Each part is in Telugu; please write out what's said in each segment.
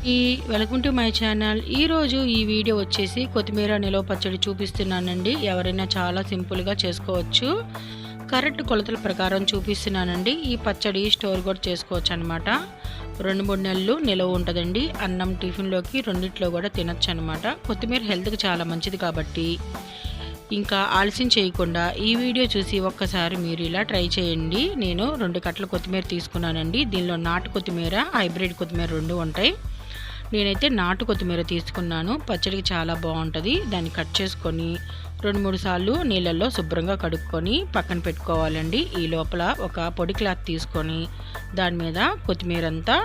Welcome to my channel. ఈరోజు ఈ వీడియో వచ్చేసి కొత్తిమీర నిలవ పచ్చడి చూపిస్తున్నానండి. ఎవరైనా చాలా సింపుల్గా చేసుకోవచ్చు. కరెక్ట్ కొలతల ప్రకారం చూపిస్తున్నానండి. ఈ పచ్చడి స్టోర్ కూడా చేసుకోవచ్చు అనమాట. 2-3 నెలలు నిలవ ఉంటుందండి. అన్నం టిఫిన్లోకి రెండిట్లో కూడా తినచ్చు అనమాట. కొత్తిమీర హెల్త్కి చాలా మంచిది కాబట్టి ఇంకా ఆలస్యం చేయకుండా ఈ వీడియో చూసి ఒక్కసారి మీరు ఇలా ట్రై చేయండి. నేను 2 కట్టల కొత్తిమీర తీసుకున్నానండి. దీనిలో నాటు కొత్తిమీర, హైబ్రిడ్ కొత్తిమీర 2 ఉంటాయి. నేనైతే నాటు కొత్తిమీర తీసుకున్నాను. పచ్చడికి చాలా బాగుంటుంది. దాన్ని కట్ చేసుకొని 2-3 సార్లు నీళ్ళల్లో శుభ్రంగా కడుక్కొని పక్కన పెట్టుకోవాలండి. ఈ లోపల ఒక పొడి క్లాత్ తీసుకొని దాని మీద కొత్తిమీర అంతా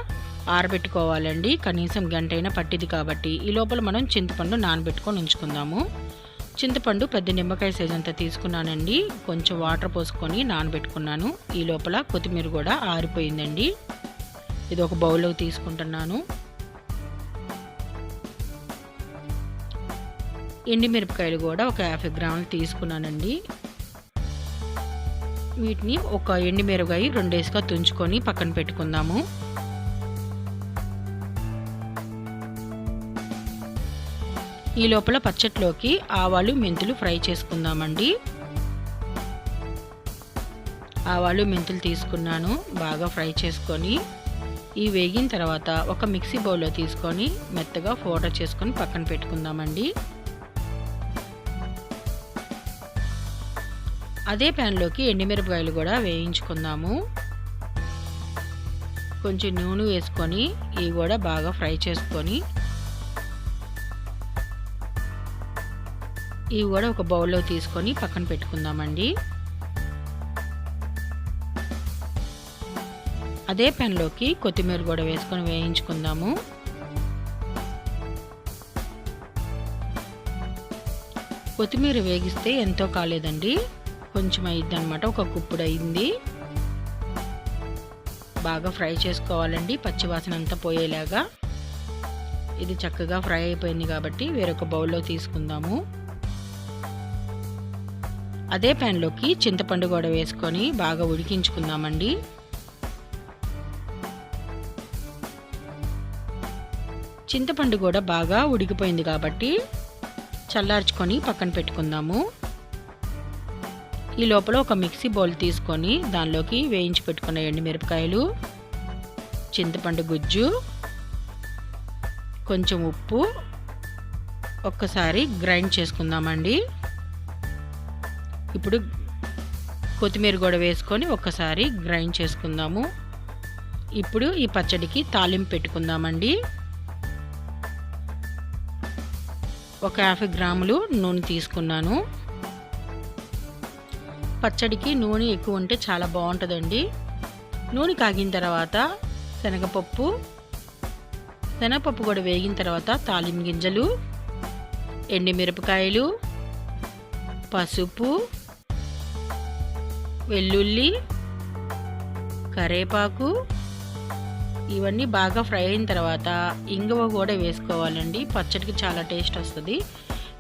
ఆరబెట్టుకోవాలండి. కనీసం గంటైనా పట్టింది కాబట్టి. ఈ లోపల మనం చింతపండు నానబెట్టుకొని ఉంచుకుందాము. చింతపండు పెద్ద నిమ్మకాయ సైజ్ అంతా తీసుకున్నానండి. కొంచెం వాటర్ పోసుకొని నానబెట్టుకున్నాను. ఈ లోపల కొత్తిమీర కూడా ఆరిపోయిందండి. ఇది ఒక బౌల్లోకి తీసుకుంటున్నాను. ఎండుమిరపకాయలు కూడా ఒక 50 గ్రాములు తీసుకున్నానండి. వీటిని ఒక ఎండుమిరపకాయ 2 వేసుగా తుంచుకొని పక్కన పెట్టుకుందాము. ఈ లోపల పచ్చట్లోకి ఆవాలు, మెంతులు ఫ్రై చేసుకుందామండి. ఆవాలు, మెంతులు తీసుకున్నాను. బాగా ఫ్రై చేసుకొని ఈ వేగిన తర్వాత ఒక మిక్సీ బౌల్లో తీసుకొని మెత్తగా పౌడర్ చేసుకొని పక్కన పెట్టుకుందామండి. అదే ప్యాన్లోకి ఎండుమిరపకాయలు కూడా వేయించుకుందాము. కొంచెం నూనె వేసుకొని ఇవి కూడా బాగా ఫ్రై చేసుకొని ఇవి కూడా ఒక బౌల్లో తీసుకొని పక్కన పెట్టుకుందామండి. అదే ప్యాన్లోకి కొత్తిమీర కూడా వేసుకొని వేయించుకుందాము. కొత్తిమీర వేగిస్తే ఎంతో కాలేదండి, కొంచెం అయింది అనమాట. ఒక గుప్పుడు అయింది. బాగా ఫ్రై చేసుకోవాలండి, పచ్చివాసన అంతా పోయేలాగా. ఇది చక్కగా ఫ్రై అయిపోయింది కాబట్టి వేరొక బౌల్లో తీసుకుందాము. అదే ప్యాన్లోకి చింతపండు కూడా వేసుకొని బాగా ఉడికించుకుందామండి. చింతపండు కూడా బాగా ఉడికిపోయింది కాబట్టి చల్లార్చుకొని పక్కన పెట్టుకుందాము. ఈ లోపల ఒక మిక్సీ బౌల్ తీసుకొని దానిలోకి వేయించి పెట్టుకున్న ఎండుమిరపకాయలు, చింతపండు గుజ్జు, కొంచెం ఉప్పు ఒక్కసారి గ్రైండ్ చేసుకుందామండి. ఇప్పుడు కొత్తిమీర కూడా వేసుకొని ఒక్కసారి గ్రైండ్ చేసుకుందాము. ఇప్పుడు ఈ పచ్చడికి తాలింపు పెట్టుకుందామండి. ఒక 50 గ్రాములు నూనె తీసుకున్నాను. పచ్చడికి నూనె ఎక్కువ ఉంటే చాలా బాగుంటుందండి. నూనె కాగిన తర్వాత శనగపప్పు కూడా వేగిన తర్వాత తాలింపు గింజలు, ఎండుమిరపకాయలు, పసుపు, వెల్లుల్లి, కరేపాకు ఇవన్నీ బాగా ఫ్రై అయిన తర్వాత ఇంగువ కూడా వేసుకోవాలండి. పచ్చడికి చాలా టేస్ట్ వస్తుంది.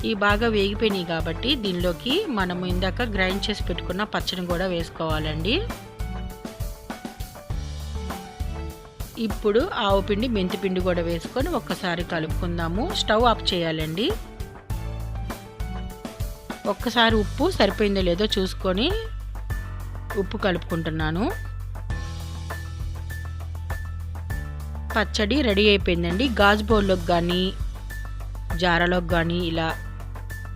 ఇవి బాగా వేగిపోయినాయి కాబట్టి దీనిలోకి మనము ఇందాక గ్రైండ్ చేసి పెట్టుకున్న పచ్చడిని కూడా వేసుకోవాలండి. ఇప్పుడు ఆవుపిండి, మెంతిపిండి కూడా వేసుకొని ఒక్కసారి కలుపుకుందాము. స్టవ్ ఆఫ్ చేయాలండి. ఒక్కసారి ఉప్పు సరిపోయిందో లేదో చూసుకొని ఉప్పు కలుపుకుంటున్నాను. పచ్చడి రెడీ అయిపోయిందండి. గాజు బౌల్లోకి కానీ జారలోకి కానీ ఇలా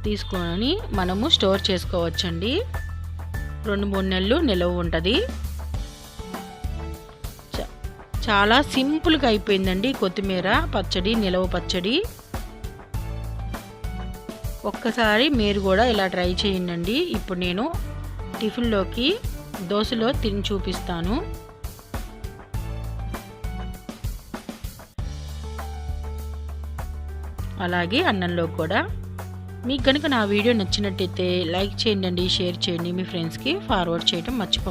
తీసుకొని మనము స్టోర్ చేసుకోవచ్చండి. 2-3 నెలలు నిలవ ఉంటుంది. చాలా సింపుల్గా అయిపోయిందండి కొత్తిమీర పచ్చడి, నిలవ పచ్చడి. ఒక్కసారి మీరు కూడా ఇలా ట్రై చేయండి. ఇప్పుడు నేను టిఫిన్లోకి దోశలో తిని చూపిస్తాను. అలాగే అన్నంలో కూడా. మీకు కనుక నా వీడియో నచ్చినట్టయితే లైక్ చేయండి, షేర్ చేయండి, మీ ఫ్రెండ్స్కి ఫార్వర్డ్ చేయడం మర్చిపోకండి.